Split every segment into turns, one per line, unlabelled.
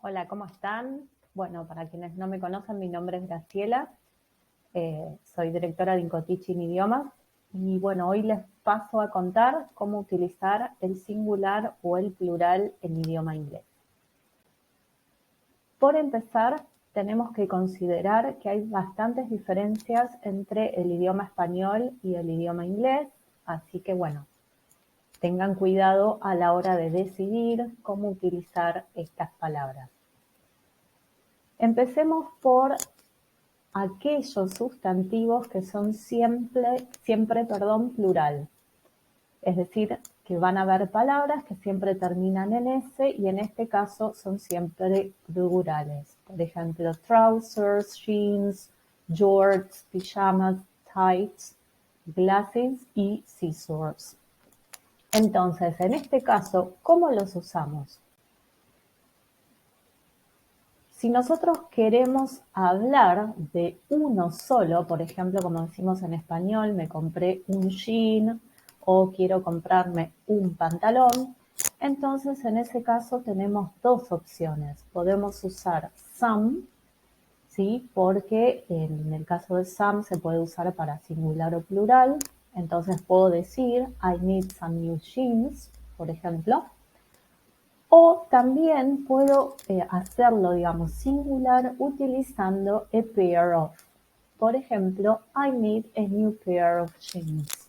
Hola, ¿cómo están? Bueno, para quienes no me conocen, mi nombre es Graciela, soy directora de IncoTeaching Idiomas y bueno, hoy les paso a contar cómo utilizar el singular o el plural en idioma inglés. Por empezar, tenemos que considerar que hay bastantes diferencias entre el idioma español y el idioma inglés, así que bueno, tengan cuidado a la hora de decidir cómo utilizar estas palabras. Empecemos por aquellos sustantivos que son siempre, plural. Es decir, que van a haber palabras que siempre terminan en S y en este caso son siempre plurales. Por ejemplo, trousers, jeans, shorts, pijamas, tights, glasses y scissors. Entonces, en este caso, ¿cómo los usamos? Si nosotros queremos hablar de uno solo, por ejemplo, como decimos en español, me compré un jean o quiero comprarme un pantalón, entonces en ese caso tenemos dos opciones. Podemos usar some, ¿sí? Porque en el caso de some se puede usar para singular o plural. Entonces puedo decir I need some new jeans, por ejemplo. O también puedo hacerlo, digamos, singular utilizando a pair of. Por ejemplo, I need a new pair of jeans.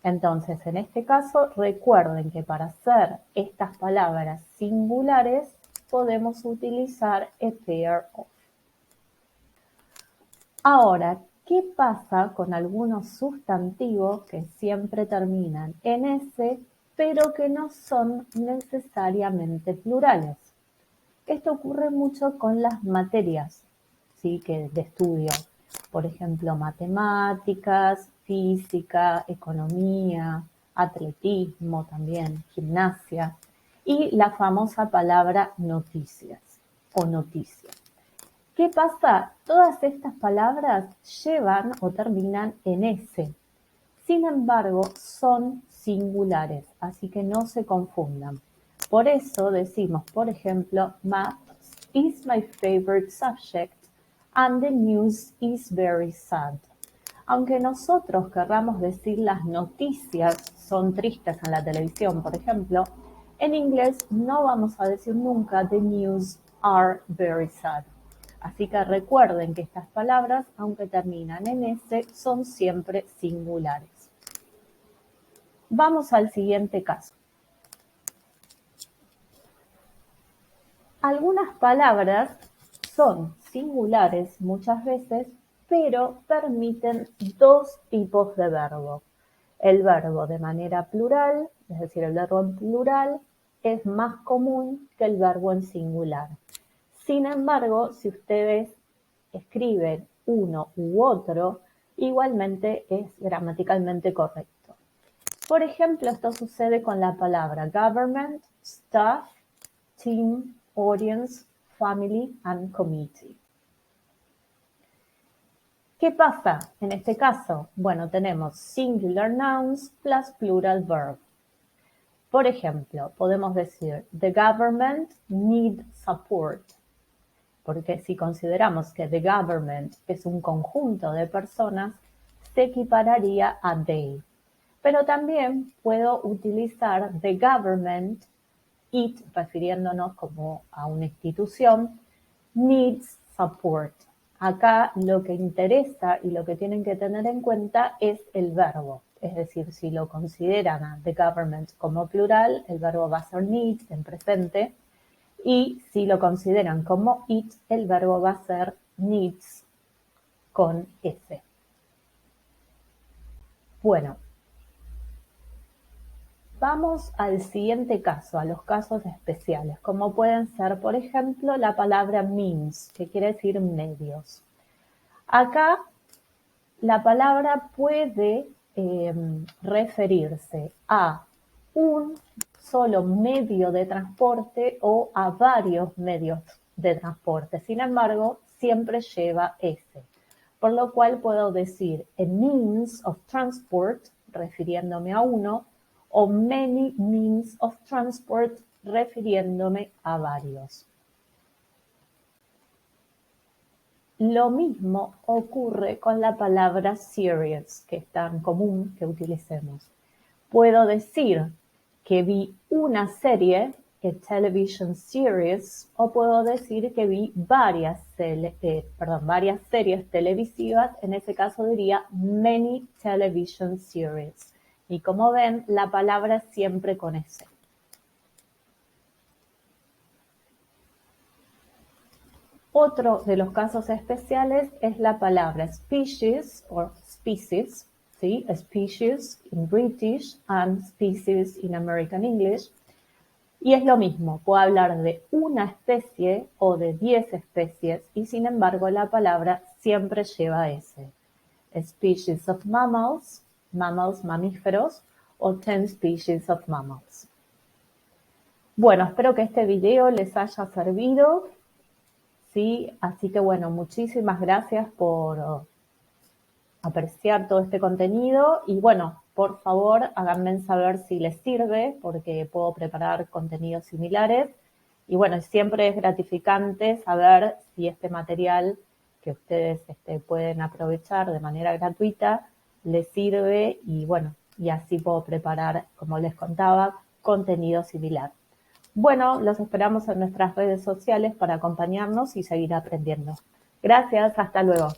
Entonces, en este caso, recuerden que para hacer estas palabras singulares podemos utilizar a pair of. Ahora, ¿qué pasa con algunos sustantivos que siempre terminan en S, pero que no son necesariamente plurales? Esto ocurre mucho con las materias, ¿sí? De estudio. Por ejemplo, matemáticas, física, economía, atletismo también, gimnasia. Y la famosa palabra noticias o noticias. ¿Qué pasa? Todas estas palabras llevan o terminan en S. Sin embargo, son singulares, así que no se confundan. Por eso decimos, por ejemplo, math is my favorite subject and the news is very sad. Aunque nosotros querramos decir las noticias son tristes en la televisión, por ejemplo, en inglés no vamos a decir nunca the news are very sad. Así que recuerden que estas palabras, aunque terminan en S, son siempre singulares. Vamos al siguiente caso. Algunas palabras son singulares muchas veces, pero permiten dos tipos de verbo. El verbo de manera plural, es decir, el verbo en plural, es más común que el verbo en singular. Sin embargo, si ustedes escriben uno u otro, igualmente es gramaticalmente correcto. Por ejemplo, esto sucede con la palabra government, staff, team, audience, family and committee. ¿Qué pasa en este caso? Bueno, tenemos singular nouns plus plural verb. Por ejemplo, podemos decir the government needs support, porque si consideramos que the government es un conjunto de personas, se equipararía a they. Pero también puedo utilizar the government, it, refiriéndonos como a una institución, needs support. Acá lo que interesa y lo que tienen que tener en cuenta es el verbo. Es decir, si lo consideran a the government como plural, el verbo va a ser need en presente. Y si lo consideran como it, el verbo va a ser needs con S. Bueno, vamos al siguiente caso, a los casos especiales, como pueden ser, por ejemplo, la palabra means, que quiere decir medios. Acá la palabra puede referirse a un solo medio de transporte o a varios medios de transporte. Sin embargo, siempre lleva S. Por lo cual puedo decir a means of transport, refiriéndome a uno, o many means of transport, refiriéndome a varios. Lo mismo ocurre con la palabra series, que es tan común que utilicemos. Puedo decir que vi una serie, a television series, o puedo decir que vi varias series televisivas. En ese caso diría many television series. Y como ven, la palabra es siempre con S. Otro de los casos especiales es la palabra species o species, ¿sí? Species in British and species in American English. Y es lo mismo, puedo hablar de una especie o de 10 especies y sin embargo la palabra siempre lleva S. Species of mammals, mamíferos, o 10 species of mammals. Bueno, espero que este video les haya servido. Sí, así que bueno, muchísimas gracias por apreciar todo este contenido y bueno, por favor háganme saber si les sirve porque puedo preparar contenidos similares y bueno, siempre es gratificante saber si este material que ustedes pueden aprovechar de manera gratuita les sirve y bueno, y así puedo preparar, como les contaba, contenido similar. Bueno, los esperamos en nuestras redes sociales para acompañarnos y seguir aprendiendo. Gracias, hasta luego.